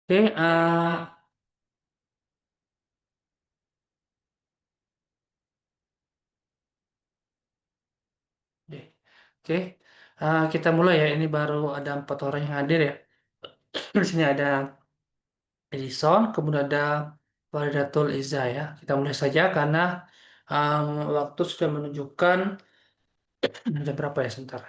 Oke, deh. Oke, kita mulai ya. Ini baru ada 4 orang yang hadir ya. Di sini ada Edison, kemudian ada Faridatul Iza ya. Kita mulai saja karena um, waktu sudah menunjukkan jam berapa ya sebentar.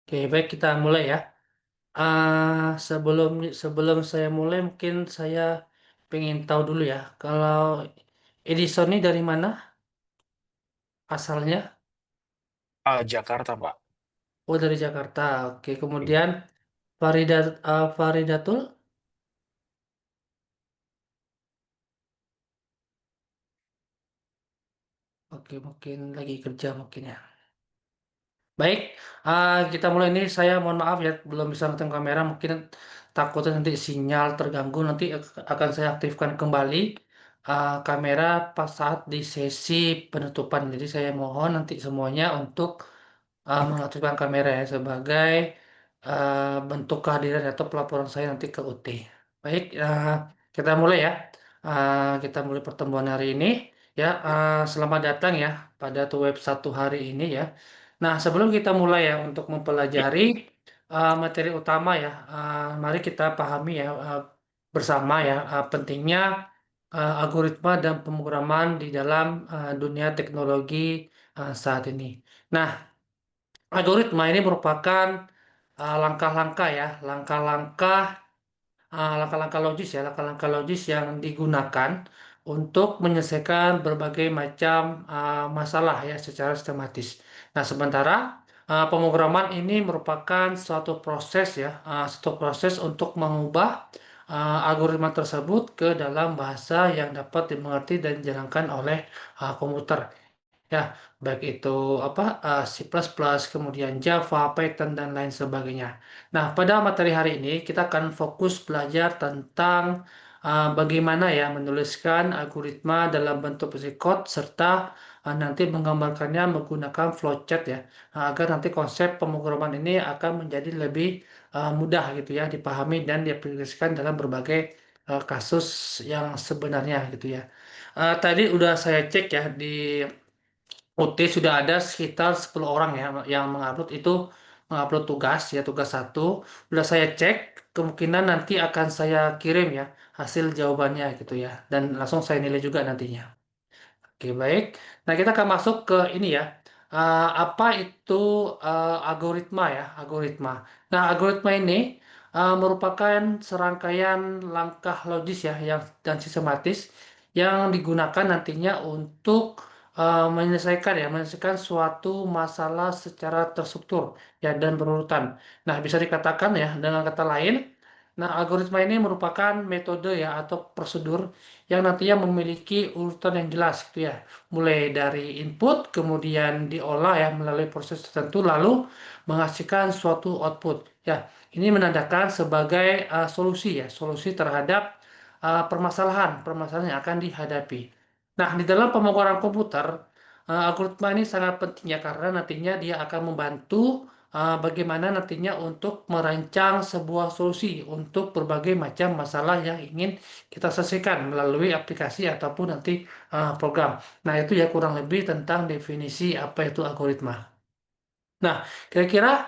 Oke, baik kita mulai ya. Sebelum sebelum saya mulai, mungkin saya pengen tahu dulu ya. Kalau Edison ini dari mana asalnya? Jakarta, Pak. Oh, dari Jakarta. Oke, Hmm. kemudian Faridatul. Oke, mungkin lagi kerja mungkin ya. Baik, kita mulai ini. Saya mohon maaf ya, belum bisa nonton kamera. Mungkin takutnya nanti sinyal terganggu. Nanti akan saya aktifkan kembali kamera pas saat di sesi penutupan. Jadi saya mohon nanti semuanya untuk mengaktifkan kamera ya sebagai bentuk kehadiran atau pelaporan saya nanti ke UT. Baik, kita mulai ya. Kita mulai pertemuan hari ini ya. Selamat datang ya pada tuh web satu hari ini ya. Nah, sebelum kita mulai ya untuk mempelajari materi utama ya, mari kita pahami ya bersama ya pentingnya algoritma dan pemrograman di dalam dunia teknologi saat ini. Nah, algoritma ini merupakan langkah-langkah ya, langkah-langkah logis ya, langkah-langkah logis yang digunakan untuk menyelesaikan berbagai macam masalah ya secara sistematis. Nah, sementara pemrograman ini merupakan suatu proses untuk mengubah algoritma tersebut ke dalam bahasa yang dapat dimengerti dan dijalankan oleh komputer. Ya, baik itu C++, kemudian Java, Python, dan lain sebagainya. Nah, pada materi hari ini kita akan fokus belajar tentang bagaimana ya menuliskan algoritma dalam bentuk psikot serta nanti menggambarkannya menggunakan flowchart ya, agar nanti konsep pemrograman ini akan menjadi lebih mudah gitu ya dipahami dan diaplikasikan dalam berbagai kasus yang sebenarnya gitu ya. Tadi udah saya cek ya di UT sudah ada sekitar 10 orang ya yang mengupload itu, mengupload tugas ya, tugas satu. Sudah saya cek, kemungkinan nanti akan saya kirim ya hasil jawabannya gitu ya. Dan langsung saya nilai juga nantinya. Oke, baik. Nah, kita akan masuk ke ini ya. Apa itu algoritma ya, algoritma. Nah, algoritma ini merupakan serangkaian langkah logis ya yang dan sistematis yang digunakan nantinya untuk menyelesaikan suatu masalah secara terstruktur ya dan berurutan. Nah, bisa dikatakan ya dengan kata lain, nah algoritma ini merupakan metode ya atau prosedur yang nantinya memiliki urutan yang jelas gitu ya, mulai dari input kemudian diolah ya melalui proses tertentu lalu menghasilkan suatu output ya. Ini menandakan sebagai solusi terhadap permasalahan yang akan dihadapi. Nah, di dalam pemrograman komputer algoritma ini sangat penting ya karena nantinya dia akan membantu bagaimana nantinya untuk merancang sebuah solusi untuk berbagai macam masalah yang ingin kita selesaikan melalui aplikasi ataupun nanti program. Nah, itu ya kurang lebih tentang definisi apa itu algoritma. Nah, kira-kira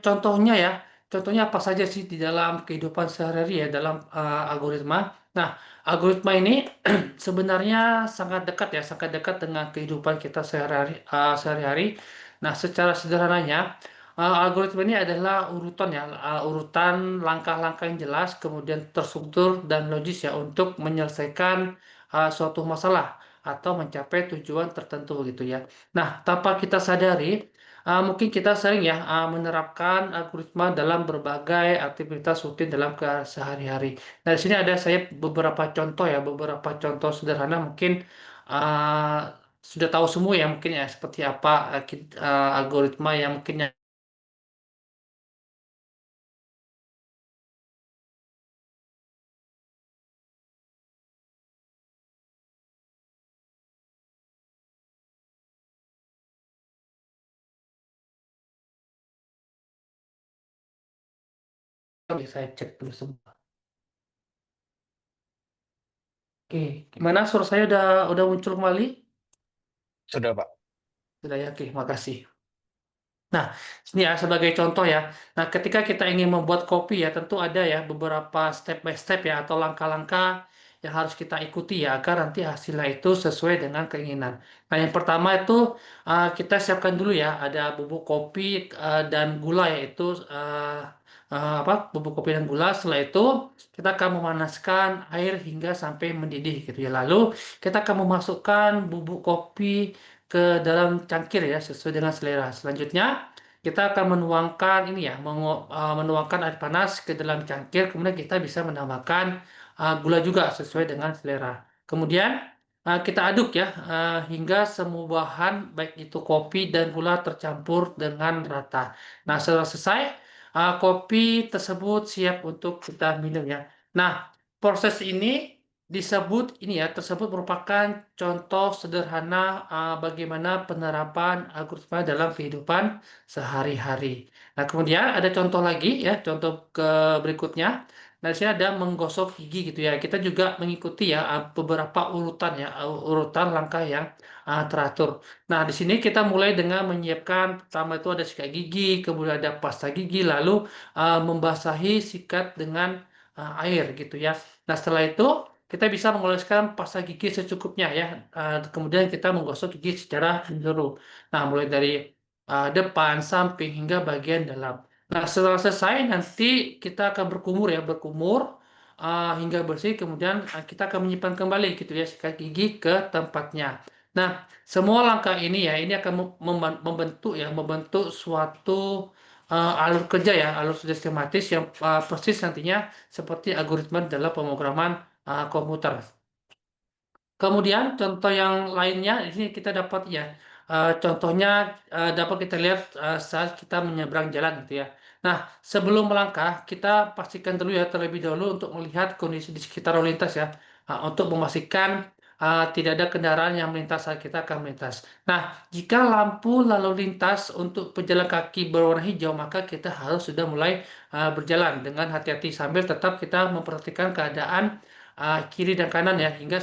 contohnya ya, contohnya apa saja sih di dalam kehidupan sehari-hari ya dalam algoritma. Nah, algoritma ini sebenarnya sangat dekat dengan kehidupan kita sehari-hari. Nah, secara sederhananya, Algoritma ini adalah urutan ya, urutan langkah-langkah yang jelas, kemudian terstruktur dan logis ya untuk menyelesaikan suatu masalah atau mencapai tujuan tertentu gitu ya. Nah, tanpa kita sadari, mungkin kita sering ya menerapkan algoritma dalam berbagai aktivitas rutin dalam kesehari-hari. Nah, di sini ada saya beberapa contoh ya, beberapa contoh sederhana mungkin uh, sudah tahu semua ya mungkin ya seperti apa algoritma yang mungkin saya cek dulu semua. Oke, gimana suara saya udah muncul kembali? Sudah, Pak. Sudah ya, oke, makasih. Nah, ini ya sebagai contoh ya. Nah, ketika kita ingin membuat kopi ya, tentu ada ya beberapa step by step ya atau langkah-langkah yang harus kita ikuti ya agar nanti hasilnya itu sesuai dengan keinginan. Nah, yang pertama itu kita siapkan dulu ya, ada bubuk kopi dan gula yaitu apa? Bubuk kopi dan gula. Setelah itu kita akan memanaskan air hingga sampai mendidih gitu ya. Lalu kita akan memasukkan bubuk kopi ke dalam cangkir ya sesuai dengan selera. Selanjutnya kita akan menuangkan ini ya menuangkan air panas ke dalam cangkir kemudian kita bisa menambahkan gula juga sesuai dengan selera. Kemudian kita aduk ya hingga semua bahan baik itu kopi dan gula tercampur dengan rata. Nah, setelah selesai kopi tersebut siap untuk kita minum ya. Nah, proses ini disebut ini ya tersebut merupakan contoh sederhana bagaimana penerapan algoritma dalam kehidupan sehari-hari. Nah, kemudian ada contoh lagi ya, contoh ke berikutnya. Nah, di sini ada menggosok gigi gitu ya. Kita juga mengikuti ya beberapa urutan ya, urutan langkah yang teratur. Nah, di sini kita mulai dengan menyiapkan pertama itu ada sikat gigi, kemudian ada pasta gigi, lalu membasahi sikat dengan air gitu ya. Nah, setelah itu kita bisa mengoleskan pasta gigi secukupnya ya. Kemudian kita menggosok gigi secara menyeluruh. Nah, mulai dari depan, samping hingga bagian dalam. Nah, setelah selesai nanti kita akan berkumur ya, berkumur hingga bersih. Kemudian kita akan menyimpan kembali gitu ya sikat gigi ke tempatnya. Nah, semua langkah ini ya, ini akan membentuk suatu alur kerja ya, alur sistematis yang persis nantinya seperti algoritma dalam pemrograman komputer. Kemudian contoh yang lainnya di sini kita dapat ya contohnya dapat kita lihat saat kita menyeberang jalan gitu ya. Nah, sebelum melangkah kita pastikan dulu ya terlebih dahulu untuk melihat kondisi di sekitar lalu lintas ya untuk memastikan tidak ada kendaraan yang melintas saat kita akan melintas. Nah, jika lampu lalu lintas untuk pejalan kaki berwarna hijau maka kita harus sudah mulai berjalan dengan hati-hati sambil tetap kita memperhatikan keadaan kiri dan kanan ya hingga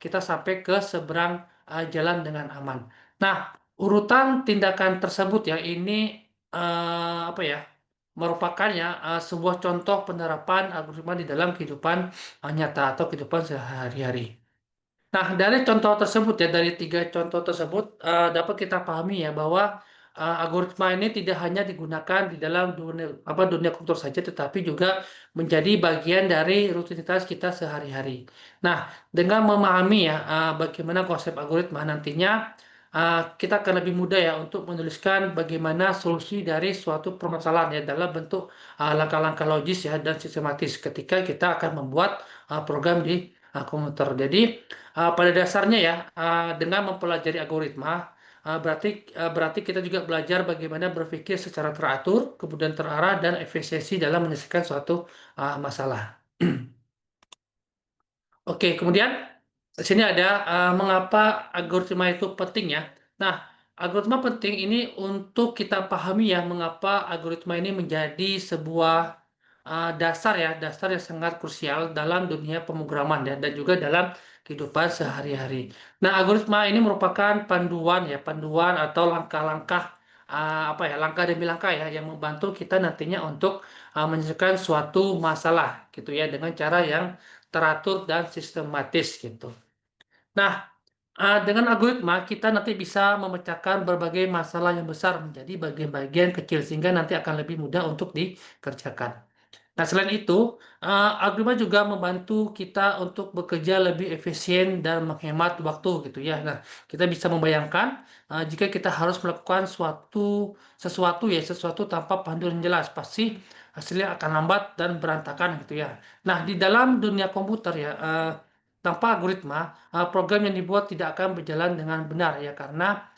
kita sampai ke seberang jalan dengan aman. Nah, urutan tindakan tersebut ya ini apa ya merupakan ya sebuah contoh penerapan algoritma di dalam kehidupan nyata atau kehidupan sehari-hari. Nah, dari contoh tersebut ya, dari tiga contoh tersebut dapat kita pahami ya bahwa algoritma ini tidak hanya digunakan di dalam dunia komputer saja, tetapi juga menjadi bagian dari rutinitas kita sehari-hari. Nah, dengan memahami ya bagaimana konsep algoritma nantinya kita akan lebih mudah ya untuk menuliskan bagaimana solusi dari suatu permasalahan ya dalam bentuk langkah-langkah logis ya dan sistematis ketika kita akan membuat program di komputer. Jadi pada dasarnya ya dengan mempelajari algoritma berarti kita juga belajar bagaimana berpikir secara teratur, kemudian terarah dan efisiensi dalam menyelesaikan suatu masalah. Oke, kemudian di sini ada mengapa algoritma itu penting ya. Nah, algoritma penting ini untuk kita pahami ya mengapa algoritma ini menjadi sebuah dasar yang sangat krusial dalam dunia pemrograman ya dan juga dalam kehidupan sehari-hari. Nah, algoritma ini merupakan panduan atau langkah-langkah apa ya, langkah demi langkah ya yang membantu kita nantinya untuk menyelesaikan suatu masalah gitu ya dengan cara yang teratur dan sistematis gitu. Nah, Dengan algoritma, kita nanti bisa memecahkan berbagai masalah yang besar menjadi bagian-bagian kecil, sehingga nanti akan lebih mudah untuk dikerjakan. Nah, selain itu, algoritma juga membantu kita untuk bekerja lebih efisien dan menghemat waktu gitu ya. Nah, kita bisa membayangkan jika kita harus melakukan sesuatu tanpa panduan yang jelas, pasti hasilnya akan lambat dan berantakan gitu ya. Nah, di dalam dunia komputer ya, tanpa algoritma, program yang dibuat tidak akan berjalan dengan benar ya, karena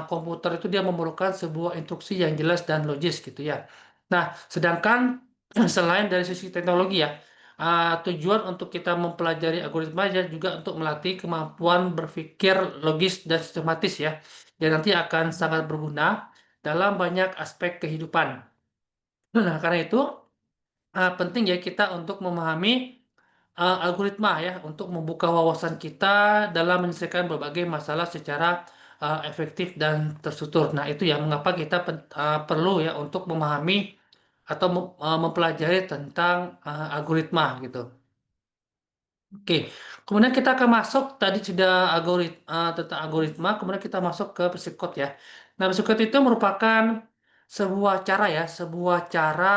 komputer itu dia memerlukan sebuah instruksi yang jelas dan logis gitu ya. Nah, sedangkan selain dari sisi teknologi ya, tujuan untuk kita mempelajari algoritma ya juga untuk melatih kemampuan berpikir logis dan sistematis ya, yang nanti akan sangat berguna dalam banyak aspek kehidupan. Nah, karena itu penting ya kita untuk memahami algoritma ya, untuk membuka wawasan kita dalam menyelesaikan berbagai masalah secara efektif dan terstruktur. Nah, itu ya mengapa kita perlu ya untuk memahami atau mempelajari tentang algoritma gitu. Oke, kemudian kita akan masuk tadi sudah tentang algoritma, kemudian kita masuk ke psikot ya. Nah, psikot itu merupakan sebuah cara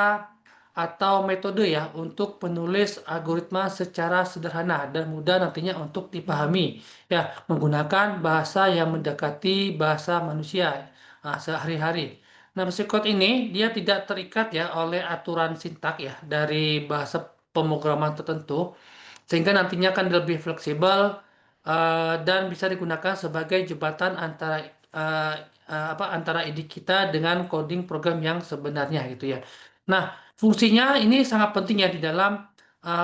atau metode ya untuk penulis algoritma secara sederhana dan mudah nantinya untuk dipahami ya, menggunakan bahasa yang mendekati bahasa manusia sehari-hari. Nah, psikot ini dia tidak terikat ya oleh aturan sintak ya dari bahasa pemrograman tertentu, sehingga nantinya akan lebih fleksibel dan bisa digunakan sebagai jembatan eh, antara ide kita dengan coding program yang sebenarnya gitu ya. Nah, fungsinya ini sangat penting ya di dalam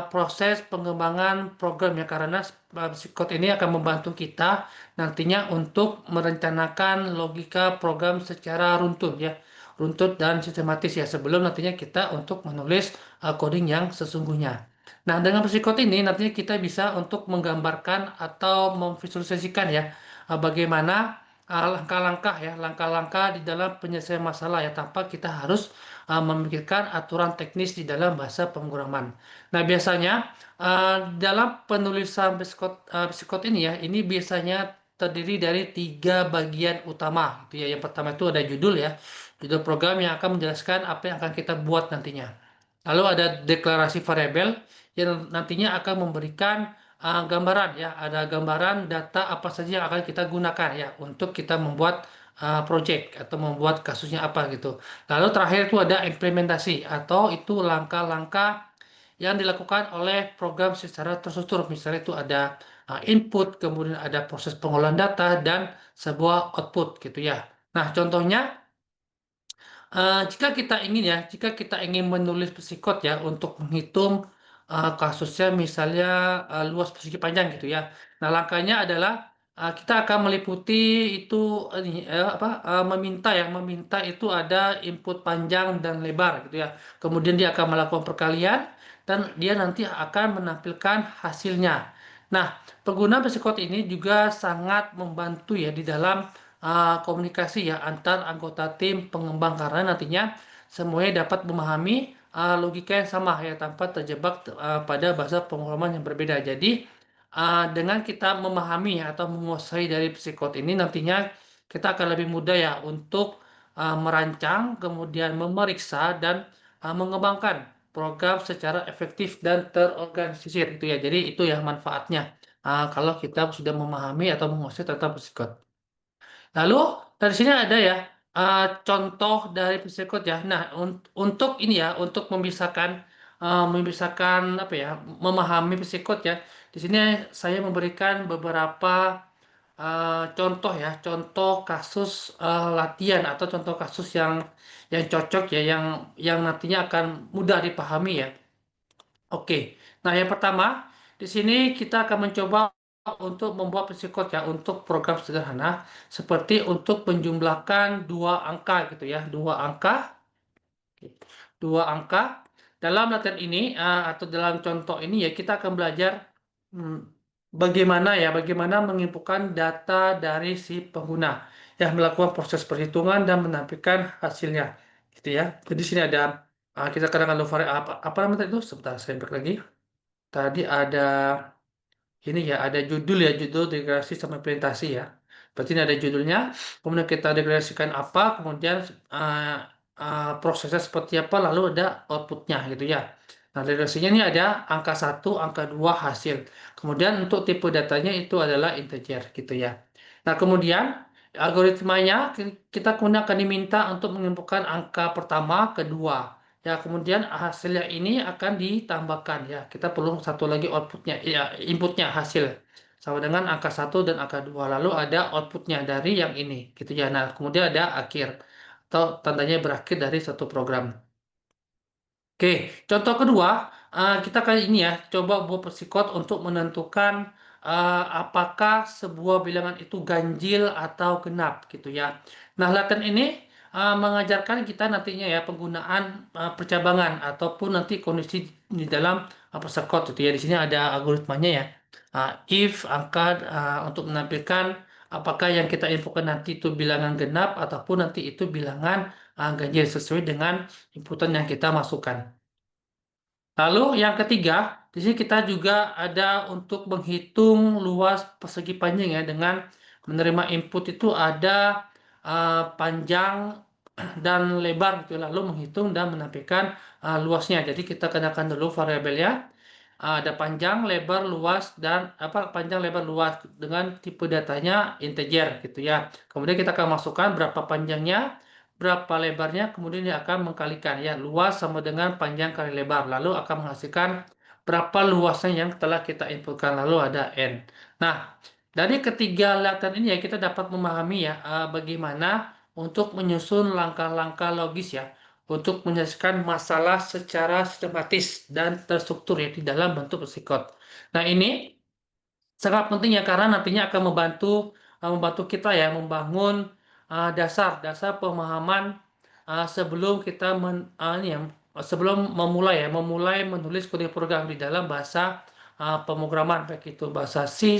proses pengembangan program ya, karena psikot ini akan membantu kita nantinya untuk merencanakan logika program secara runtut dan sistematis ya, sebelum nantinya kita untuk menulis coding yang sesungguhnya. Nah, dengan psikot ini nantinya kita bisa untuk menggambarkan atau memvisualisasikan ya bagaimana langkah-langkah di dalam penyelesaian masalah ya, tanpa kita harus memikirkan aturan teknis di dalam bahasa pemrograman. Nah, biasanya dalam penulisan psikot ini ya, ini biasanya terdiri dari tiga bagian utama gitu ya. Yang pertama itu ada judul ya, judul program yang akan menjelaskan apa yang akan kita buat nantinya. Lalu ada deklarasi variabel yang nantinya akan memberikan gambaran ya, ada gambaran data apa saja yang akan kita gunakan ya untuk kita membuat project atau membuat kasusnya apa gitu. Lalu terakhir itu ada implementasi atau itu langkah-langkah yang dilakukan oleh program secara terstruktur. Misalnya itu ada input, kemudian ada proses pengolahan data dan sebuah output gitu ya. Nah, contohnya jika kita ingin menulis psikot ya untuk menghitung kasusnya misalnya luas persegi panjang gitu ya. Nah, langkahnya adalah kita akan meliputi itu meminta itu ada input panjang dan lebar gitu ya. Kemudian dia akan melakukan perkalian dan dia nanti akan menampilkan hasilnya. Nah, penggunaan psikot ini juga sangat membantu ya di dalam komunikasi ya antar anggota tim pengembang, karena nantinya semuanya dapat memahami logika yang sama ya tanpa terjebak pada bahasa pemrograman yang berbeda. Jadi dengan kita memahami ya, atau menguasai dari psikot ini nantinya kita akan lebih mudah ya untuk merancang, kemudian memeriksa dan mengembangkan program secara efektif dan terorganisir itu ya. Jadi itu ya manfaatnya kalau kita sudah memahami atau menguasai tentang psikot. Lalu dari sini ada ya contoh dari psikot ya. Nah, untuk ini ya, untuk memisahkan apa ya, memahami psikot ya. Di sini saya memberikan beberapa contoh ya, contoh kasus latihan atau contoh kasus yang cocok ya, yang nantinya akan mudah dipahami ya. Oke, nah yang pertama di sini kita akan mencoba untuk membuat psikot ya untuk program sederhana seperti untuk menjumlahkan dua angka gitu ya, dua angka. Dalam latihan ini atau dalam contoh ini ya kita akan belajar hmm, bagaimana menginputkan data dari si pengguna yang melakukan proses perhitungan dan menampilkan hasilnya gitu ya. Jadi sini ada kita kadang-kadang apa namanya itu sebentar saya back lagi. Tadi ada ini ya ada judul ya, judul deklarasi sama implementasi ya. Berarti ini ada judulnya, kemudian kita deklarasikan apa, kemudian uh, prosesnya seperti apa, lalu ada outputnya gitu ya. Nah, deklarasinya ini ada angka satu, angka 2 hasil. Kemudian untuk tipe datanya itu adalah integer gitu ya. Nah, kemudian algoritmanya kita kemudian akan diminta untuk mengumpulkan angka pertama, kedua. Ya, kemudian hasilnya ini akan ditambahkan ya. Kita perlu satu lagi outputnya, ya inputnya hasil sama dengan angka satu dan angka 2. Lalu ada outputnya dari yang ini gitu ya. Nah, kemudian ada akhir atau tandanya berakhir dari satu program. Oke, contoh kedua, kita kali ini ya coba buat persikot untuk menentukan apakah sebuah bilangan itu ganjil atau genap gitu ya. Nah, latihan ini mengajarkan kita nantinya ya penggunaan percabangan ataupun nanti kondisi di dalam persekot gitu ya. Di sini ada algoritmanya ya. If angka untuk menampilkan apakah yang kita infokan nanti itu bilangan genap ataupun nanti itu bilangan ganjil sesuai dengan inputan yang kita masukkan. Lalu yang ketiga, di sini kita juga ada untuk menghitung luas persegi panjang ya dengan menerima input itu ada panjang dan lebar gitu. Lalu menghitung dan menampilkan luasnya. Jadi kita kenakan dulu variabelnya. Ada panjang, lebar, luas dan apa panjang, lebar, luas dengan tipe datanya integer gitu ya. Kemudian kita akan masukkan berapa panjangnya, berapa lebarnya, kemudian dia akan mengkalikan ya luas sama dengan panjang kali lebar, lalu akan menghasilkan berapa luasnya yang telah kita inputkan, lalu ada n. Nah, dari ketiga latihan ini ya kita dapat memahami ya bagaimana untuk menyusun langkah-langkah logis ya untuk menyelesaikan masalah secara sistematis dan terstruktur ya di dalam bentuk psikot. Nah, ini sangat penting ya karena nantinya akan membantu kita ya membangun dasar-dasar pemahaman sebelum kita ini ya, sebelum memulai menulis kode program di dalam bahasa pemrograman baik itu bahasa C,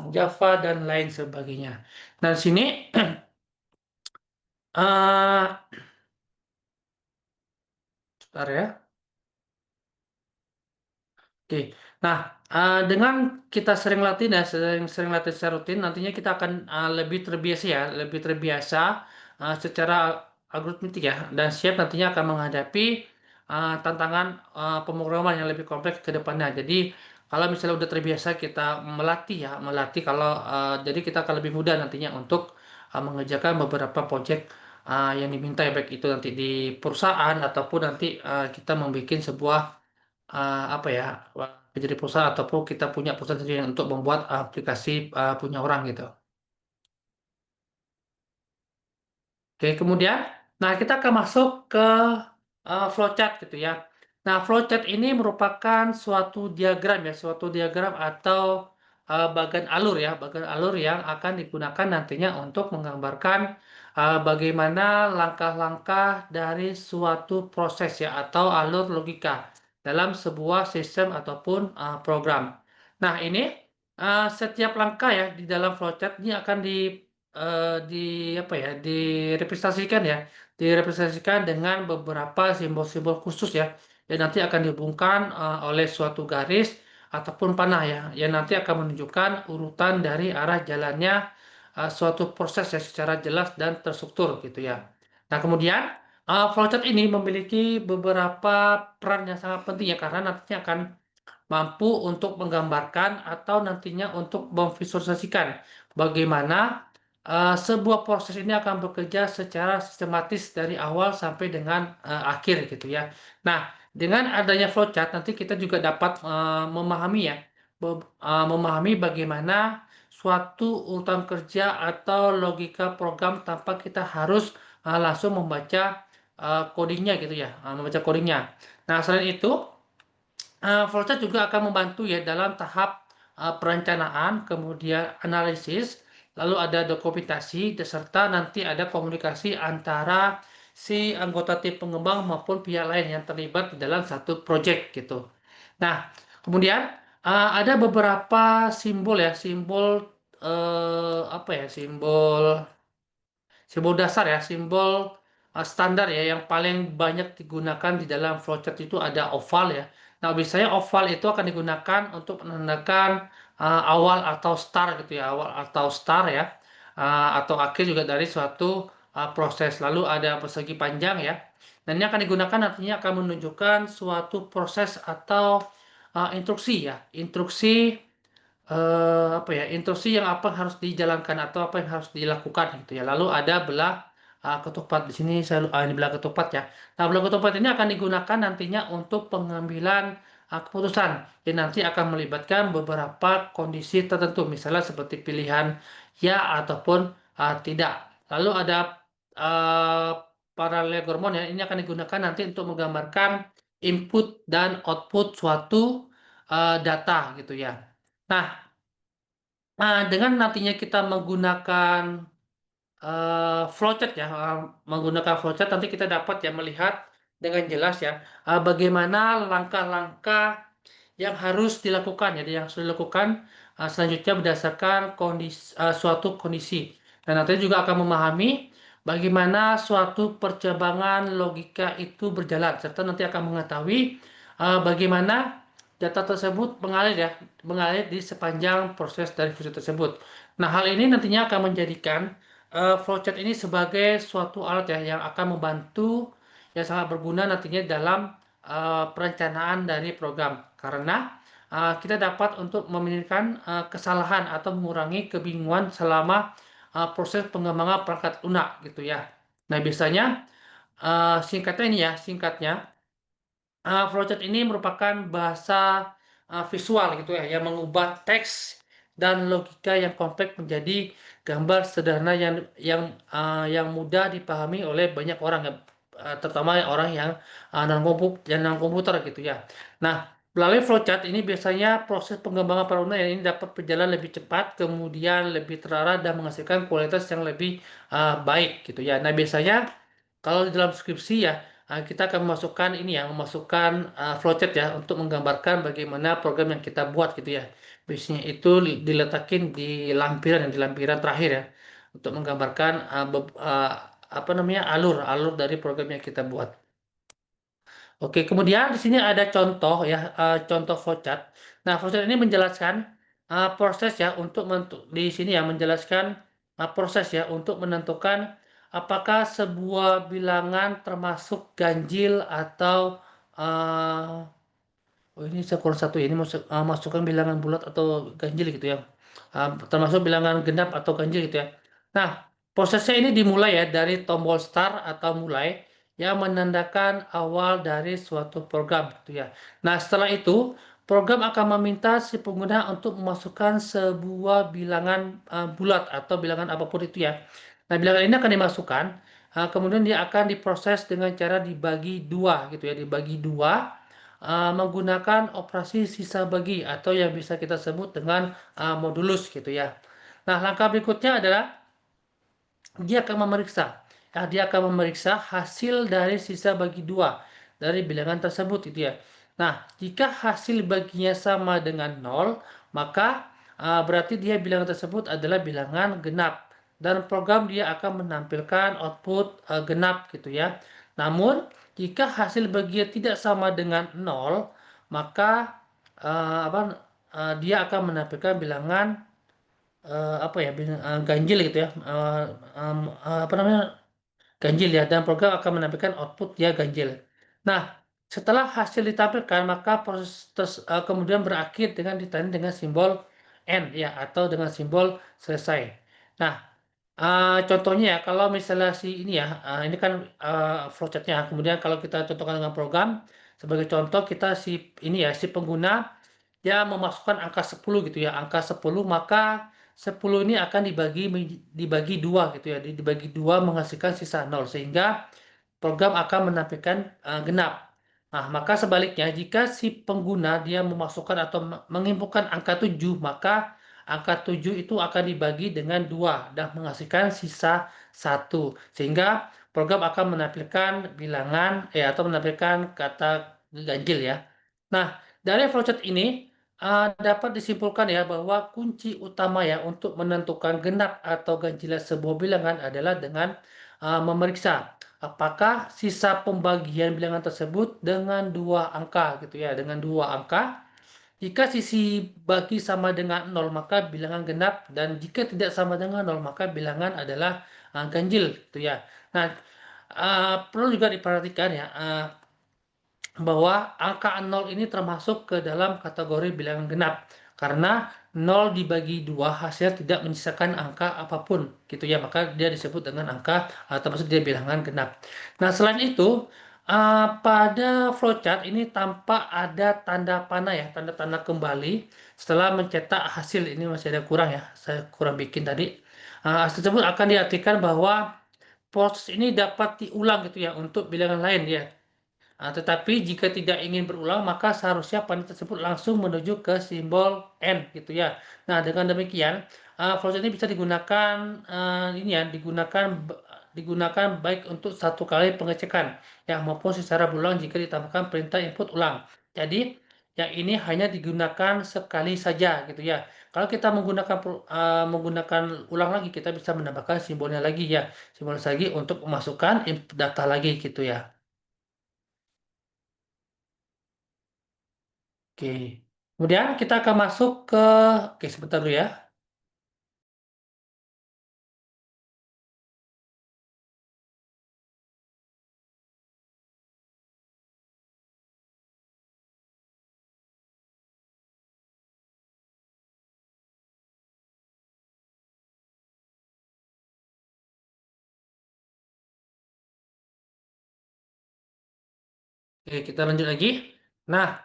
Java dan lain sebagainya. Nah, di sini sebentar ya. Oke, nah dengan kita sering latih dan sering latih secara rutin, nantinya kita akan lebih terbiasa ya, lebih terbiasa secara algoritmik ya, dan siap nantinya akan menghadapi tantangan pemrograman yang lebih kompleks ke depannya. Jadi kalau misalnya udah terbiasa kita melatih ya, melatih kalau jadi kita akan lebih mudah nantinya untuk mengerjakan beberapa proyek yang diminta ya, baik itu nanti di perusahaan ataupun nanti kita membuat sebuah apa ya menjadi perusahaan ataupun kita punya perusahaan sendiri untuk membuat aplikasi punya orang gitu. Oke, kemudian, nah kita akan masuk ke flowchart gitu ya. Nah, flowchart ini merupakan suatu diagram ya, suatu diagram atau bagan alur ya, bagan alur yang akan digunakan nantinya untuk menggambarkan bagaimana langkah-langkah dari suatu proses ya atau alur logika dalam sebuah sistem ataupun program. Nah, ini setiap langkah ya di dalam flowchart ini akan di apa ya direpresentasikan ya direpresentasikan dengan beberapa simbol-simbol khusus ya yang nanti akan dihubungkan oleh suatu garis ataupun panah ya yang nanti akan menunjukkan urutan dari arah jalannya suatu proses ya secara jelas dan terstruktur gitu ya. Nah, kemudian flowchart ini memiliki beberapa peran yang sangat penting ya karena nantinya akan mampu untuk menggambarkan atau nantinya untuk memvisualisasikan bagaimana sebuah proses ini akan bekerja secara sistematis dari awal sampai dengan akhir gitu ya. Nah, dengan adanya flowchart nanti kita juga dapat memahami ya, memahami bagaimana suatu urutan kerja atau logika program tanpa kita harus langsung membaca codingnya gitu ya, membaca codingnya. Nah, selain itu flowchart juga akan membantu ya dalam tahap perencanaan, kemudian analisis, lalu ada dokumentasi, serta nanti ada komunikasi antara si anggota tim pengembang maupun pihak lain yang terlibat di dalam satu project gitu. Nah, kemudian ada beberapa simbol ya, simbol apa ya, simbol simbol dasar ya, simbol standar ya yang paling banyak digunakan di dalam flowchart itu ada oval ya. Nah, biasanya oval itu akan digunakan untuk menandakan awal atau start gitu ya, awal atau start ya. Atau akhir juga dari suatu proses. Lalu ada persegi panjang ya. Dan ini akan digunakan artinya akan menunjukkan suatu proses atau instruksi ya, instruksi apa ya, instruksi yang apa yang harus dijalankan atau apa yang harus dilakukan gitu ya. Lalu ada belah ketupat di sini saya ini belah ketupat ya. Nah, belah ketupat ini akan digunakan nantinya untuk pengambilan keputusan yang nanti akan melibatkan beberapa kondisi tertentu, misalnya seperti pilihan ya ataupun tidak. Lalu ada uh, parallelogram ya, ini akan digunakan nanti untuk menggambarkan input dan output suatu data gitu ya. Nah, dengan nantinya kita menggunakan flowchart ya, menggunakan flowchart nanti kita dapat ya melihat dengan jelas ya bagaimana langkah-langkah yang harus dilakukan ya, yang harus dilakukan selanjutnya berdasarkan suatu kondisi. Dan nanti juga akan memahami bagaimana suatu percabangan logika itu berjalan serta nanti akan mengetahui bagaimana data tersebut mengalir di sepanjang proses dari fungsi tersebut. Nah, hal ini nantinya akan menjadikan flowchart ini sebagai suatu alat ya yang akan membantu yang sangat berguna nantinya dalam perencanaan dari program karena kita dapat untuk meminimalkan kesalahan atau mengurangi kebingungan selama proses pengembangan perangkat lunak gitu ya. Nah, biasanya singkatnya ini ya, singkatnya flowchart ini merupakan bahasa visual gitu ya, yang mengubah teks dan logika yang kompleks menjadi gambar sederhana yang mudah dipahami oleh banyak orang ya, terutama orang yang non komputer gitu ya. Nah, melalui flowchart ini biasanya proses pengembangan bangunan ini dapat berjalan lebih cepat, kemudian lebih terarah dan menghasilkan kualitas yang lebih baik gitu ya. Nah, biasanya kalau di dalam skripsi ya, kita akan memasukkan ini ya, memasukkan flowchart ya untuk menggambarkan bagaimana program yang kita buat gitu ya. Biasanya itu diletakin di lampiran terakhir ya, untuk menggambarkan apa namanya alur dari program yang kita buat. Oke, kemudian di sini ada contoh ya, contoh flowchart. Nah, flowchart ini menjelaskan proses ya di sini ya menjelaskan proses ya untuk menentukan apakah sebuah bilangan termasuk ganjil atau uh, oh ini saya kurang satu ya, ini masukkan bilangan bulat atau ganjil gitu ya. Termasuk bilangan genap atau ganjil gitu ya. Nah, prosesnya ini dimulai ya dari tombol start atau mulai yang menandakan awal dari suatu program gitu ya. Nah, setelah itu program akan meminta si pengguna untuk memasukkan sebuah bilangan bulat atau bilangan apapun itu ya. Nah, bilangan ini akan dimasukkan, kemudian dia akan diproses dengan cara dibagi dua gitu ya, dibagi dua menggunakan operasi sisa bagi atau yang bisa kita sebut dengan modulus gitu ya. Nah, langkah berikutnya adalah dia akan memeriksa hasil dari sisa bagi dua dari bilangan tersebut gitu ya. Nah, jika hasil baginya sama dengan nol, maka berarti dia bilangan tersebut adalah bilangan genap dan program dia akan menampilkan output genap gitu ya. Namun, jika hasil baginya tidak sama dengan nol, maka apa dia akan menampilkan bilangan apa ya, ganjil gitu ya. Apa namanya? Ganjil ya, dan program akan menampilkan output dia ganjil. Nah, setelah hasil ditampilkan, maka proses kemudian berakhir dengan ditandai dengan simbol N ya, atau dengan simbol selesai. Nah, contohnya ya, kalau misalnya si ini ya, ini kan flowchartnya. Kemudian kalau kita contohkan dengan program, sebagai contoh kita ini ya, si pengguna dia memasukkan angka 10 gitu ya, angka 10 maka 10 ini akan dibagi dua gitu ya, dibagi dua menghasilkan sisa nol sehingga program akan menampilkan genap. Nah, maka sebaliknya jika si pengguna dia memasukkan atau menginputkan angka 7, maka angka 7 itu akan dibagi dengan dua dan menghasilkan sisa satu sehingga program akan menampilkan bilangan atau menampilkan kata ganjil ya. Nah, dari flowchart ini dapat disimpulkan ya bahwa kunci utama ya untuk menentukan genap atau ganjilnya sebuah bilangan adalah dengan memeriksa apakah sisa pembagian bilangan tersebut dengan dua angka gitu ya, dengan dua angka. Jika sisi bagi sama dengan nol maka bilangan genap, dan jika tidak sama dengan nol maka bilangan adalah ganjil gitu ya. Nah, perlu juga diperhatikan ya, bahwa angka 0 ini termasuk ke dalam kategori bilangan genap karena 0 dibagi 2 hasilnya tidak menyisakan angka apapun gitu ya, maka dia disebut dengan angka termasuk dia bilangan genap. Nah, selain itu pada flowchart ini tampak ada tanda panah ya, tanda-tanda kembali setelah mencetak hasil. Ini masih ada kurang ya, saya kurang bikin tadi. Hasil tersebut akan diartikan bahwa proses ini dapat diulang gitu ya untuk bilangan lain ya. Tetapi jika tidak ingin berulang, maka seharusnya panel tersebut langsung menuju ke simbol N gitu ya. Nah, dengan demikian, proses ini bisa digunakan ini ya, digunakan baik untuk satu kali pengecekan ya maupun secara berulang jika ditambahkan perintah input ulang. Jadi, yang ini hanya digunakan sekali saja gitu ya. Kalau kita menggunakan ulang lagi, kita bisa menambahkan simbolnya lagi ya, simbol lagi untuk memasukkan input data lagi gitu ya. Oke. Kemudian kita akan masuk ke, oke sebentar dulu ya. Oke, kita lanjut lagi. Nah,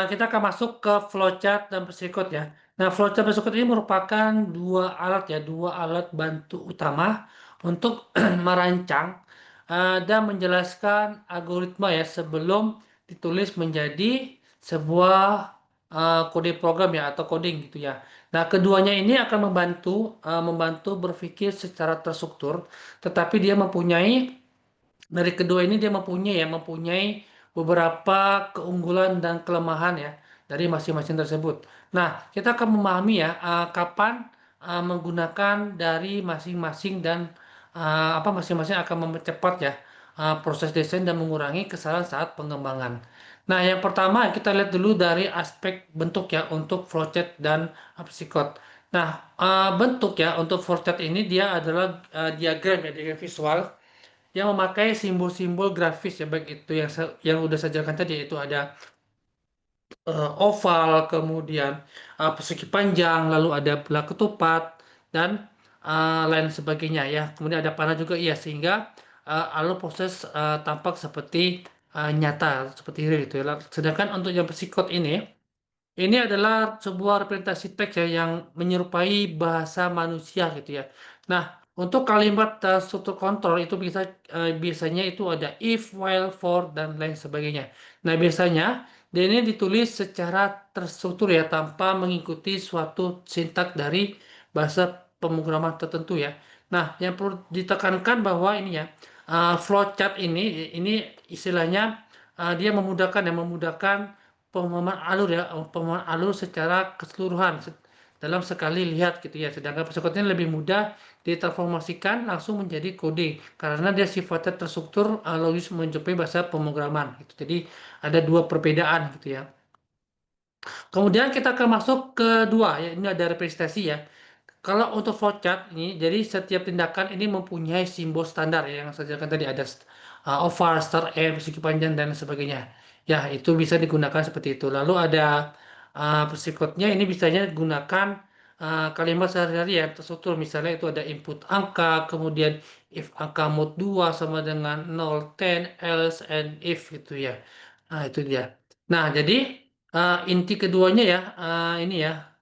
kita akan masuk ke flowchart dan berikut ya. Nah, flowchart berikut ini merupakan dua alat ya, dua alat bantu utama untuk merancang dan menjelaskan algoritma ya sebelum ditulis menjadi sebuah kode program ya atau coding gitu ya. Nah, keduanya ini akan membantu berpikir secara terstruktur, tetapi dia mempunyai dari kedua ini dia mempunyai beberapa keunggulan dan kelemahan ya dari masing-masing tersebut. Nah, kita akan memahami ya kapan menggunakan dari masing-masing dan apa masing-masing akan mempercepat ya proses desain dan mengurangi kesalahan saat pengembangan. Nah, yang pertama kita lihat dulu dari aspek bentuk ya untuk flowchart dan psikot. Nah, bentuk ya untuk flowchart ini dia adalah diagram ya, diagram visual yang memakai simbol-simbol grafis ya, baik itu yang udah saya jelaskan tadi, itu ada oval, kemudian persegi panjang, lalu ada bola ketupat dan lain sebagainya ya. Kemudian ada panah juga ya, sehingga alur proses tampak seperti nyata, seperti real gitu ya. Sedangkan untuk yang psikot ini adalah sebuah representasi teks ya yang menyerupai bahasa manusia gitu ya. Nah, untuk kalimat struktur kontrol itu biasanya itu ada if, while, for dan lain sebagainya. Nah, biasanya dia ini ditulis secara terstruktur ya tanpa mengikuti suatu sintak dari bahasa pemrograman tertentu ya. Nah, yang perlu ditekankan bahwa ini ya flowchart ini istilahnya dia memudahkan pemahaman alur ya, pemahaman alur secara keseluruhan dalam sekali lihat gitu ya. Sedangkan persekutuan lebih mudah ditransformasikan langsung menjadi kode karena dia sifatnya terstruktur logis menjumpai bahasa pemrograman gitu. Jadi ada dua perbedaan gitu ya. Kemudian kita akan masuk ke dua ya, ini ada representasi ya. Kalau untuk flowchart ini, jadi setiap tindakan ini mempunyai simbol standar ya, yang saya jelaskan tadi ada oval, star M, persegi panjang dan sebagainya. Ya, itu bisa digunakan seperti itu. Lalu ada berikutnya ini bisanya gunakan kalimat sehari-hari yang terstruktur. Misalnya itu ada input angka, kemudian if angka mod 2 sama dengan 0, 10, else, and if gitu ya. Nah, itu dia. Nah, jadi inti keduanya ya, ini ya.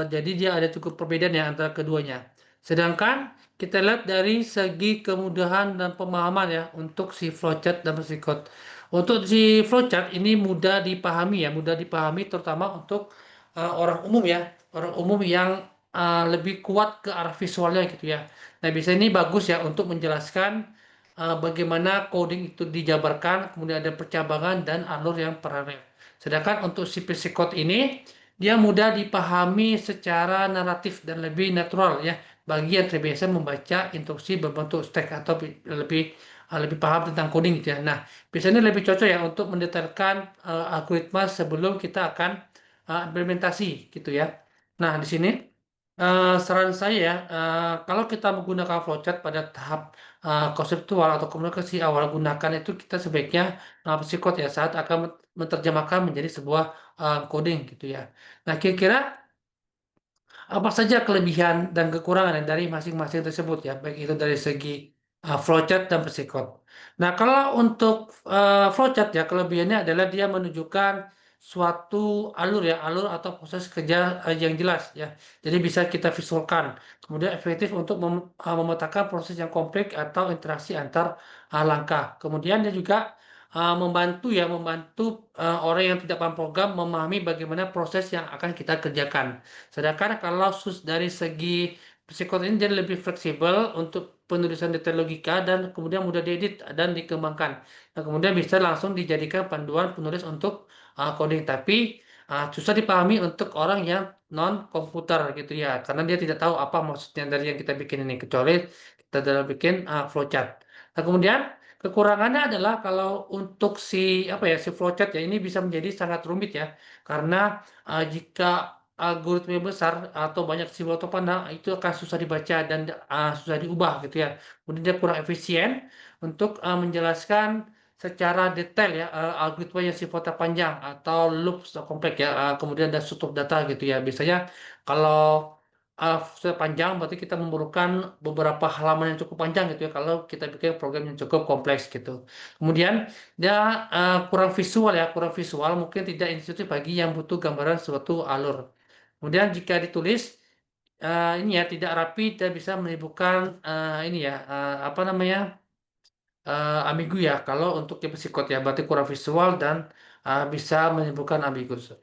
Jadi dia ada cukup perbedaan ya antara keduanya. Sedangkan kita lihat dari segi kemudahan dan pemahaman ya untuk si flowchart dan berikut. Untuk si flowchart ini mudah dipahami ya, mudah dipahami terutama untuk orang umum ya, orang umum yang lebih kuat ke arah visualnya gitu ya. Nah, biasanya ini bagus ya untuk menjelaskan bagaimana coding itu dijabarkan, kemudian ada percabangan dan alur yang paralel. Sedangkan untuk si psikot ini dia mudah dipahami secara naratif dan lebih natural ya bagi yang terbiasa membaca instruksi berbentuk teks atau lebih paham tentang coding gitu ya. Nah, biasanya lebih cocok ya untuk mendetailkan algoritma sebelum kita akan implementasi gitu ya. Nah, di sini saran saya ya, kalau kita menggunakan flowchart pada tahap konseptual atau komunikasi awal, gunakan itu kita sebaiknya psikot ya saat akan menerjemahkan menjadi sebuah coding gitu ya. Nah, kira-kira apa saja kelebihan dan kekurangan dari masing-masing tersebut ya, baik itu dari segi flowchart dan psikot. Nah, kalau untuk flowchart ya, kelebihannya adalah dia menunjukkan suatu alur ya, alur atau proses kerja yang jelas ya. Jadi bisa kita visualkan. Kemudian efektif untuk memetakan proses yang kompleks atau interaksi antar langkah. Kemudian dia juga membantu orang yang tidak paham program memahami bagaimana proses yang akan kita kerjakan. Sedangkan kalau dari segi psikot ini jadi lebih fleksibel untuk penulisan detail logika dan kemudian mudah diedit dan dikembangkan. Nah, kemudian bisa langsung dijadikan panduan penulis untuk coding. Tapi susah dipahami untuk orang yang non komputer gitu ya, karena dia tidak tahu apa maksudnya dari yang kita bikin ini kecuali kita dalam bikin flowchart. Nah, kemudian kekurangannya adalah kalau untuk si flowchart ya ini bisa menjadi sangat rumit ya, karena jika algoritma besar atau banyak simbol atau pandang itu akan susah dibaca dan susah diubah gitu ya. Kemudian dia kurang efisien untuk menjelaskan secara detail ya algoritma yang sifatnya panjang atau loops atau kompleks ya. Kemudian ada struktur data gitu ya. Biasanya kalau sudah panjang berarti kita memerlukan beberapa halaman yang cukup panjang gitu ya kalau kita bikin program yang cukup kompleks gitu. Kemudian dia kurang visual ya, kurang visual mungkin tidak intuitif bagi yang butuh gambaran suatu alur. Kemudian jika ditulis ini ya tidak rapi dan bisa menimbulkan ini ya apa namanya ambigu ya. Kalau untuk tipe psikot ya berarti kurang visual dan bisa menimbulkan ambigus.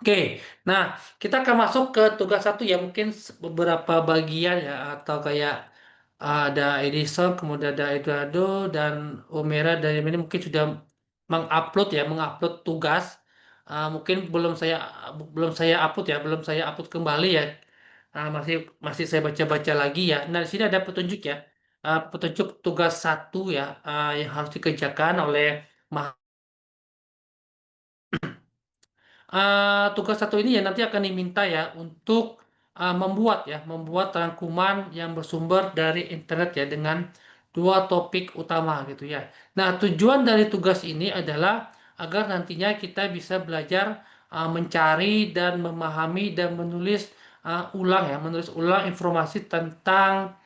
Oke, nah kita akan masuk ke tugas satu ya mungkin beberapa bagian ya atau kayak ada Edison, kemudian ada Eduardo dan Omera dari ini mungkin sudah mengupload tugas. Mungkin belum saya upload ya, belum saya upload kembali ya. Masih masih saya baca-baca lagi ya. Nah di sini ada petunjuk ya, petunjuk tugas satu ya yang harus dikerjakan oleh tugas satu ini ya nanti akan diminta ya untuk membuat rangkuman yang bersumber dari internet ya dengan dua topik utama gitu ya. Nah, tujuan dari tugas ini adalah agar nantinya kita bisa belajar mencari dan memahami dan menulis ulang informasi tentang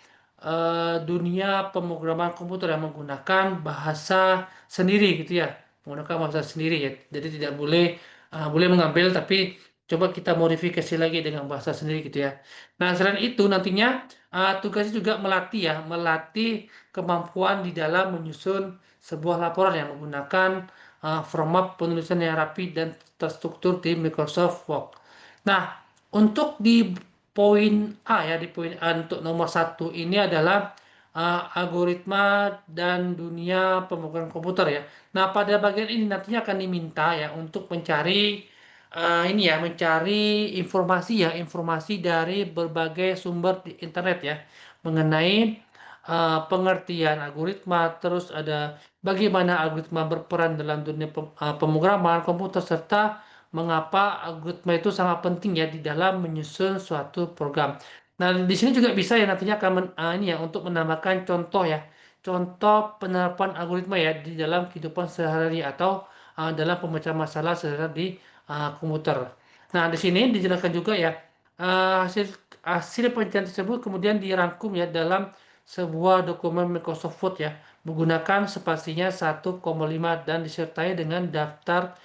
dunia pemrograman komputer yang menggunakan bahasa sendiri gitu ya, menggunakan bahasa sendiri ya. Jadi tidak boleh mengambil tapi coba kita modifikasi lagi dengan bahasa sendiri gitu ya. Nah, selain itu nantinya tugasnya juga melatih kemampuan di dalam menyusun sebuah laporan yang menggunakan format penulisan yang rapi dan terstruktur di Microsoft Word. Nah, untuk di poin A ya, di poin A untuk nomor satu ini adalah algoritma dan dunia pemrograman komputer ya. Nah, pada bagian ini nantinya akan diminta ya untuk mencari informasi dari berbagai sumber di internet ya mengenai pengertian algoritma, terus ada bagaimana algoritma berperan dalam dunia pemrograman komputer serta mengapa algoritma itu sangat penting ya di dalam menyusun suatu program. Nah, di sini juga bisa ya nantinya akan ini ya untuk menambahkan contoh ya, contoh penerapan algoritma ya di dalam kehidupan sehari-hari atau dalam pemecahan masalah sehari-hari di komputer. Nah, di sini dijelaskan juga ya hasil hasil penelitian tersebut kemudian dirangkum ya dalam sebuah dokumen Microsoft Word ya menggunakan spasinya 1,5 dan disertai dengan daftar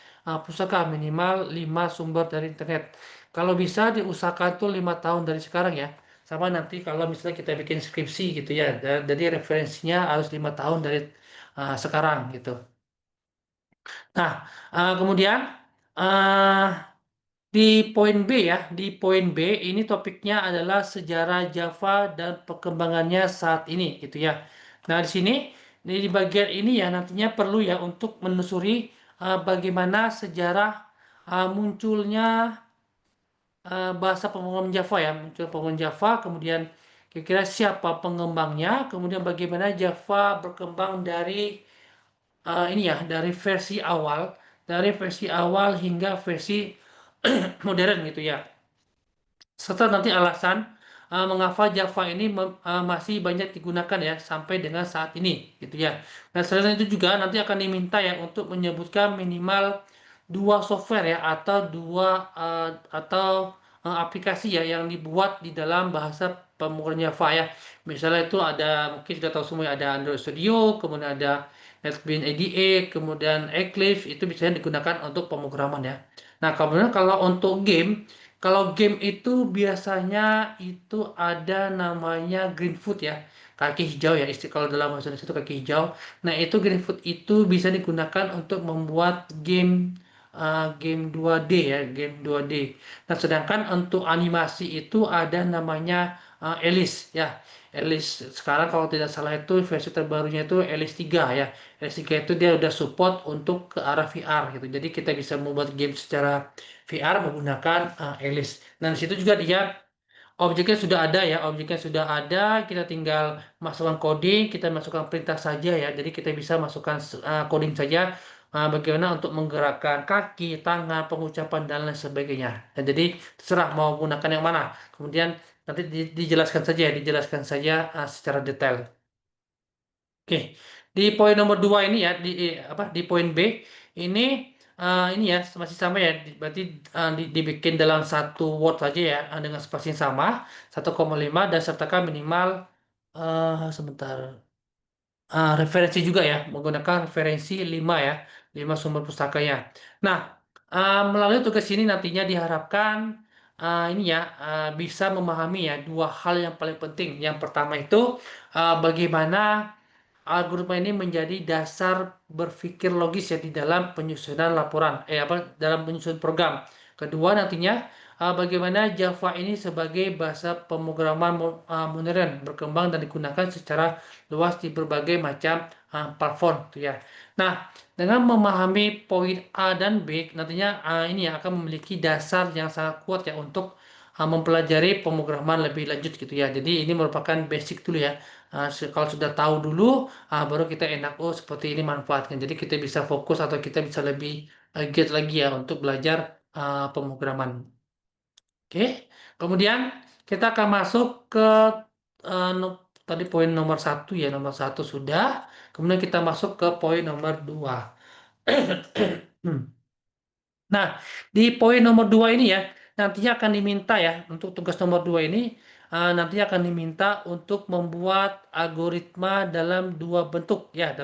pustaka minimal 5 sumber dari internet. Kalau bisa diusahakan tuh 5 tahun dari sekarang ya. Sama nanti kalau misalnya kita bikin skripsi gitu ya. Jadi referensinya harus 5 tahun dari sekarang gitu. Nah, kemudian eh, di poin B ya, di poin B ini topiknya adalah sejarah Java dan perkembangannya saat ini gitu ya. Nah, di bagian ini ya nantinya perlu ya untuk menelusuri bagaimana sejarah munculnya bahasa pemrograman Java ya, muncul pemrograman Java, kemudian kira-kira siapa pengembangnya, kemudian bagaimana Java berkembang dari ini ya, dari versi awal hingga versi modern gitu ya. Serta nanti alasan mengapa Java ini masih banyak digunakan ya sampai dengan saat ini gitu ya. Nah, selain itu juga nanti akan diminta ya untuk menyebutkan minimal dua software ya atau aplikasi ya yang dibuat di dalam bahasa pemrograman Java ya. Misalnya itu ada, mungkin sudah tahu semua ya, ada Android Studio, kemudian ada NetBeans IDE, kemudian Eclipse, itu bisa digunakan untuk pemrograman ya. Nah, kemudian kalau game itu biasanya itu ada namanya green food ya, kaki hijau ya, kalau dalam bahasa Indonesia itu kaki hijau. Nah, itu green food itu bisa digunakan untuk membuat game 2D ya, game 2D. Nah, sedangkan untuk animasi itu ada namanya Alice ya. Alice sekarang kalau tidak salah itu versi terbarunya itu Alice 3 ya. Alice 3 itu dia udah support untuk ke arah VR gitu. Jadi kita bisa membuat game secara VR menggunakan Alice. Nah, di situ juga dia objeknya sudah ada, kita tinggal masukkan coding, kita masukkan perintah saja ya. Jadi kita bisa masukkan coding saja bagaimana untuk menggerakkan kaki, tangan, pengucapan dan lain sebagainya. Dan jadi terserah mau menggunakan yang mana. Kemudian nanti dijelaskan saja secara detail. Oke, di poin nomor 2 ini ya, di poin B ini ini ya masih sama ya, berarti dibikin dalam satu word saja ya, dengan spasi yang sama 1,5 dan sertakan minimal sebentar, referensi juga ya, menggunakan referensi 5 ya, 5 sumber pustakanya. Nah, melalui tugas ini nantinya diharapkan ini ya bisa memahami ya dua hal yang paling penting. Yang pertama itu bagaimana algoritma ini menjadi dasar berpikir logis ya di dalam penyusunan laporan, dalam penyusunan program. Kedua nantinya bagaimana Java ini sebagai bahasa pemrograman modern berkembang dan digunakan secara luas di berbagai macam platform gitu ya. Nah, dengan memahami poin A dan B nantinya ini ya akan memiliki dasar yang sangat kuat ya untuk mempelajari pemrograman lebih lanjut gitu ya. Jadi ini merupakan basic dulu ya. Kalau sudah tahu dulu, baru kita enak, oh seperti ini manfaatnya. Jadi kita bisa fokus atau kita bisa lebih giat lagi ya untuk belajar pemrograman. Oke, kemudian kita akan masuk ke tadi poin nomor satu ya, nomor satu sudah. Kemudian kita masuk ke poin nomor dua. Nah, di poin nomor 2 ini ya, nantinya akan diminta ya, untuk tugas nomor 2 ini, nantinya akan diminta untuk membuat algoritma dalam dua bentuk ya,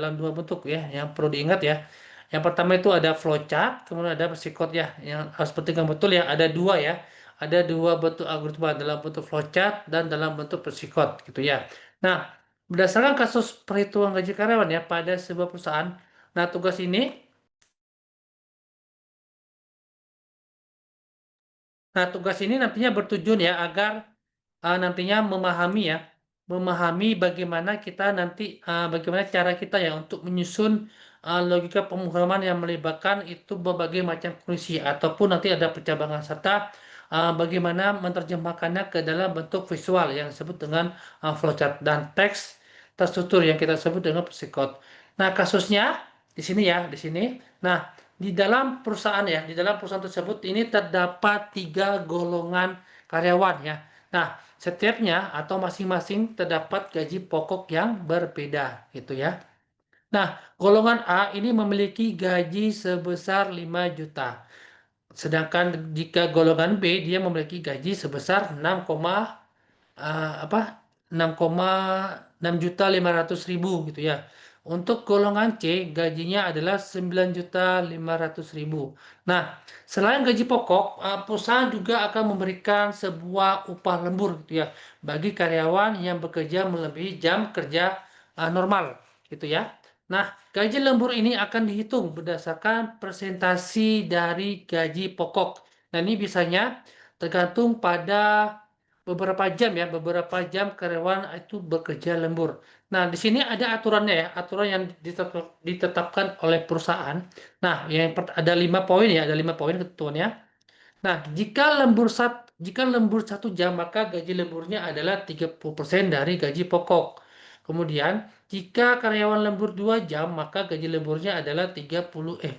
yang perlu diingat ya. Yang pertama itu ada flowchart, kemudian ada psikot ya, yang harus perhatikan betul ya, ada dua ya, ada dua bentuk algoritma dalam bentuk flowchart dan dalam bentuk psikot gitu ya. Nah, berdasarkan kasus perhitungan gaji karyawan ya pada sebuah perusahaan, nah tugas ini Nah, tugas ini nantinya bertujuan ya agar nantinya memahami bagaimana cara kita ya untuk menyusun logika pemrograman yang melibatkan itu berbagai macam kondisi ataupun nanti ada percabangan serta bagaimana menerjemahkannya ke dalam bentuk visual yang disebut dengan flowchart dan teks terstruktur yang kita sebut dengan psikot. Nah, kasusnya di sini ya, di sini. Nah, di dalam perusahaan tersebut ini terdapat tiga golongan karyawan ya. Nah, setiapnya atau masing-masing terdapat gaji pokok yang berbeda gitu ya. Nah, golongan A ini memiliki gaji sebesar 5 juta. Sedangkan jika golongan B dia memiliki gaji sebesar 6, 6,6 juta 500 ribu gitu ya. Untuk golongan C gajinya adalah 9 juta 500 ribu. Nah, selain gaji pokok, perusahaan juga akan memberikan sebuah upah lembur gitu ya bagi karyawan yang bekerja melebihi jam kerja normal gitu ya. Nah, gaji lembur ini akan dihitung berdasarkan presentasi dari gaji pokok. Nah, ini biasanya tergantung pada beberapa jam karyawan itu bekerja lembur. Nah, di sini ada aturannya ya, aturan yang ditetapkan oleh perusahaan. Nah, ada 5 poin ya, ada 5 poin ketentuannya. Nah, jika jika lembur 1 jam, maka gaji lemburnya adalah 30% dari gaji pokok. Kemudian, jika karyawan lembur 2 jam, maka gaji lemburnya adalah 32%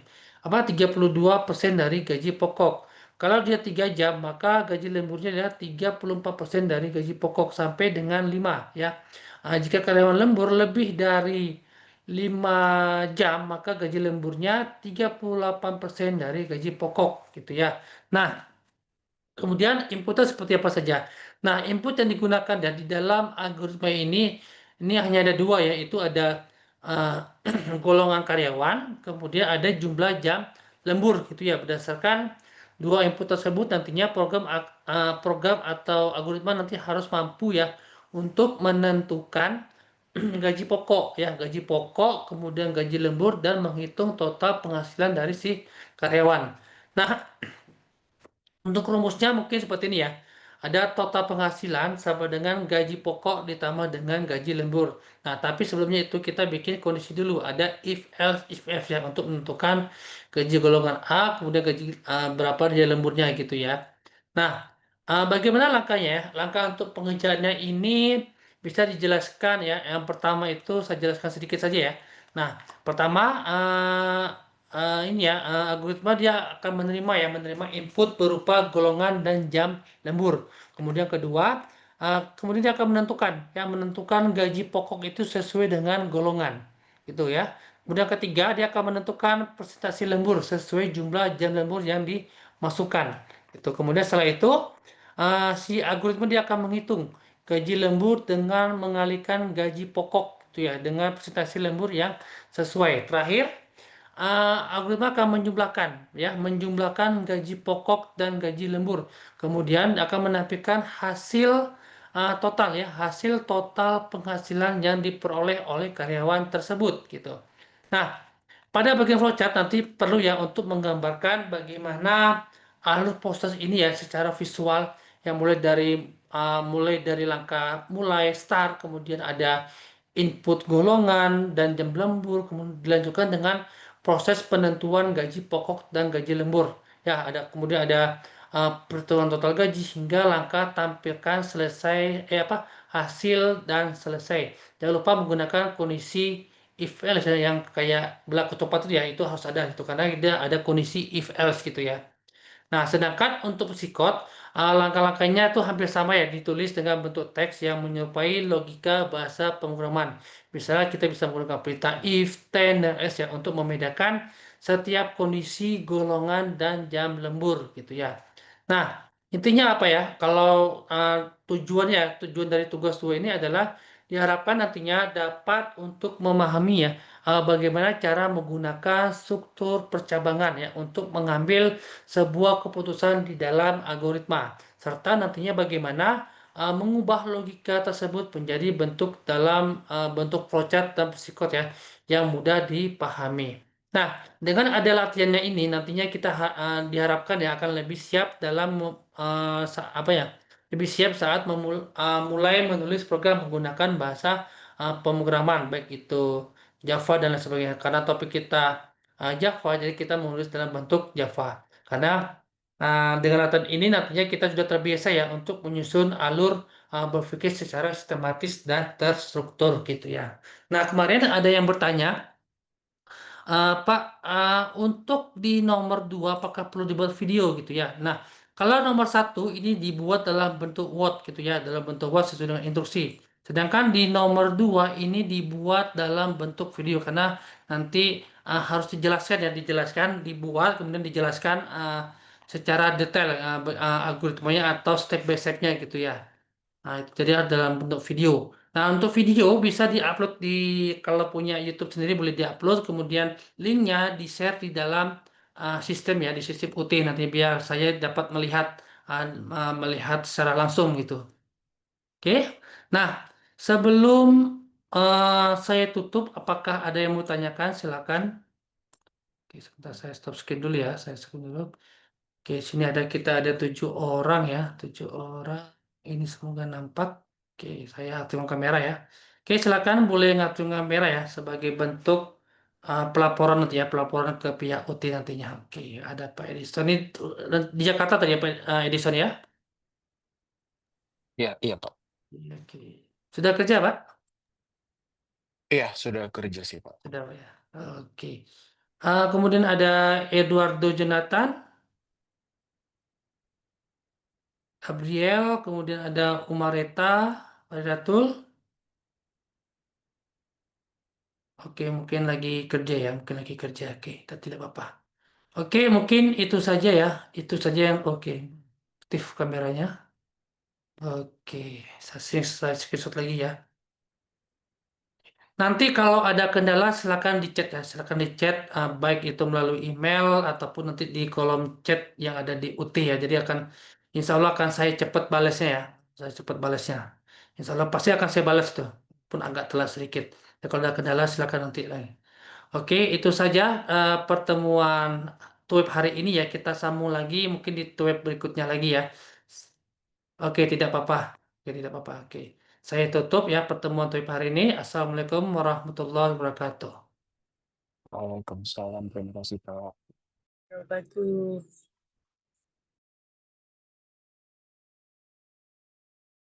dari gaji pokok. Kalau dia 3 jam, maka gaji lemburnya adalah 34% dari gaji pokok sampai dengan 5 ya. Jika karyawan lembur lebih dari 5 jam, maka gaji lemburnya 38% dari gaji pokok gitu ya. Nah, kemudian inputnya seperti apa saja? Nah, input yang digunakan dan di dalam algoritma ini hanya ada dua, yaitu ada uh, golongan karyawan, kemudian ada jumlah jam lembur gitu ya. Berdasarkan dua input tersebut nantinya program atau algoritma nanti harus mampu ya untuk menentukan gaji pokok ya, gaji pokok, kemudian gaji lembur dan menghitung total penghasilan dari si karyawan. Nah, untuk rumusnya mungkin seperti ini ya. Ada total penghasilan sama dengan gaji pokok ditambah dengan gaji lembur. Nah, tapi sebelumnya itu kita bikin kondisi dulu. Ada if else ya untuk menentukan gaji golongan A, kemudian gaji berapa dia lemburnya gitu ya. Nah, bagaimana langkahnya ya? Langkah untuk pengerjaannya ini bisa dijelaskan ya. Yang pertama itu saya jelaskan sedikit saja ya. Nah, pertama ini ya algoritma dia akan menerima input berupa golongan dan jam lembur. Kemudian kedua, kemudian dia akan menentukan gaji pokok itu sesuai dengan golongan, gitu ya. Kemudian ketiga, dia akan menentukan presentasi lembur sesuai jumlah jam lembur yang dimasukkan. Itu. Kemudian setelah itu si algoritma dia akan menghitung gaji lembur dengan mengalihkan gaji pokok, gitu ya, dengan presentasi lembur yang sesuai. Terakhir, algoritma akan menjumlahkan gaji pokok dan gaji lembur. Kemudian akan menampilkan hasil hasil total penghasilan yang diperoleh oleh karyawan tersebut, gitu. Nah, pada bagian flowchart nanti perlu ya untuk menggambarkan bagaimana alur proses ini ya secara visual, yang mulai dari langkah mulai start, kemudian ada input golongan dan jam lembur, kemudian dilanjutkan dengan proses penentuan gaji pokok dan gaji lembur. Ya, kemudian ada perhitungan total gaji hingga langkah tampilkan selesai hasil dan selesai. Jangan lupa menggunakan kondisi if else ya, yang kayak berlaku tempat itu ya, itu harus ada itu karena dia ada kondisi if else gitu ya. Nah, sedangkan untuk psikot, langkah-langkahnya itu hampir sama ya, ditulis dengan bentuk teks yang menyerupai logika bahasa pemrograman. Misalnya kita bisa menggunakan perintah if, then, dan else ya untuk membedakan setiap kondisi golongan dan jam lembur gitu ya. Nah, intinya apa ya? Kalau tujuan dari tugas dua ini adalah diharapkan nantinya dapat untuk memahami ya bagaimana cara menggunakan struktur percabangan ya untuk mengambil sebuah keputusan di dalam algoritma, serta nantinya bagaimana mengubah logika tersebut menjadi bentuk flowchart dan psikot ya yang mudah dipahami. Nah, dengan ada latihannya ini nantinya kita diharapkan ya akan lebih siap dalam lebih siap saat mulai menulis program menggunakan bahasa pemrograman baik itu Java dan lain sebagainya. Karena topik kita Java, jadi kita menulis dalam bentuk Java. Karena dengan latihan ini nantinya kita sudah terbiasa ya untuk menyusun alur berpikir secara sistematis dan terstruktur gitu ya. Nah, kemarin ada yang bertanya, Pak, untuk di nomor 2 apakah perlu dibuat video gitu ya? Nah, kalau nomor 1 ini dibuat dalam bentuk Word gitu ya, dalam bentuk Word sesuai dengan instruksi. Sedangkan di nomor 2 ini dibuat dalam bentuk video karena nanti harus dijelaskan, dibuat kemudian dijelaskan secara detail algoritmanya atau step by step-nya gitu ya. Nah, itu jadi dalam bentuk video. Nah, untuk video bisa diupload kalau punya YouTube sendiri boleh diupload, kemudian linknya di-share di dalam sistem ya, di sistem UT nanti biar saya dapat uh, melihat secara langsung gitu. Oke. Nah, sebelum saya tutup, apakah ada yang mau tanyakan? Silakan. Oke, sebentar saya stop screen dulu ya. Saya screen dulu. Oke, sini kita ada 7 orang ya, 7 orang. Ini semoga nampak. Oke, saya aktifkan kamera ya. Oke, silakan boleh ngaktifkan kamera ya sebagai bentuk pelaporan nanti ya, pelaporan ke pihak OT nantinya. Oke, ada Pak Edison ini di Jakarta tadi ya Pak Edison ya. Iya, iya, Pak. Oke. Sudah kerja, Pak? Iya, sudah kerja sih, Pak. Sudah, Pak ya. Oke. Kemudian ada Eduardo Jonathan, Gabriel, kemudian ada Umareta, Datul. Oke, mungkin lagi kerja ya, mungkin lagi kerja. Oke, tidak apa-apa. Oke, mungkin itu saja ya. Itu saja yang oke. Aktif kameranya. Oke, saya screenshot lagi ya. Nanti kalau ada kendala silakan di chat ya, silakan di chat baik itu melalui email ataupun nanti di kolom chat yang ada di UT ya. Jadi insya Allah akan saya cepat balasnya ya, saya cepat balasnya. Insya Allah pasti akan saya balas tuh, pun agak telat sedikit. Ya, kalau ada kendala silakan nanti lagi. Oke, itu saja pertemuan Tweb hari ini ya. Kita sambung lagi mungkin di Tweb berikutnya lagi ya. Oke, tidak apa-apa. Oke, tidak apa-apa. Oke. Saya tutup ya pertemuan Tweb hari ini. Assalamualaikum warahmatullahi wabarakatuh. Waalaikumsalam, terima kasih, Pak. Wabarakatuh.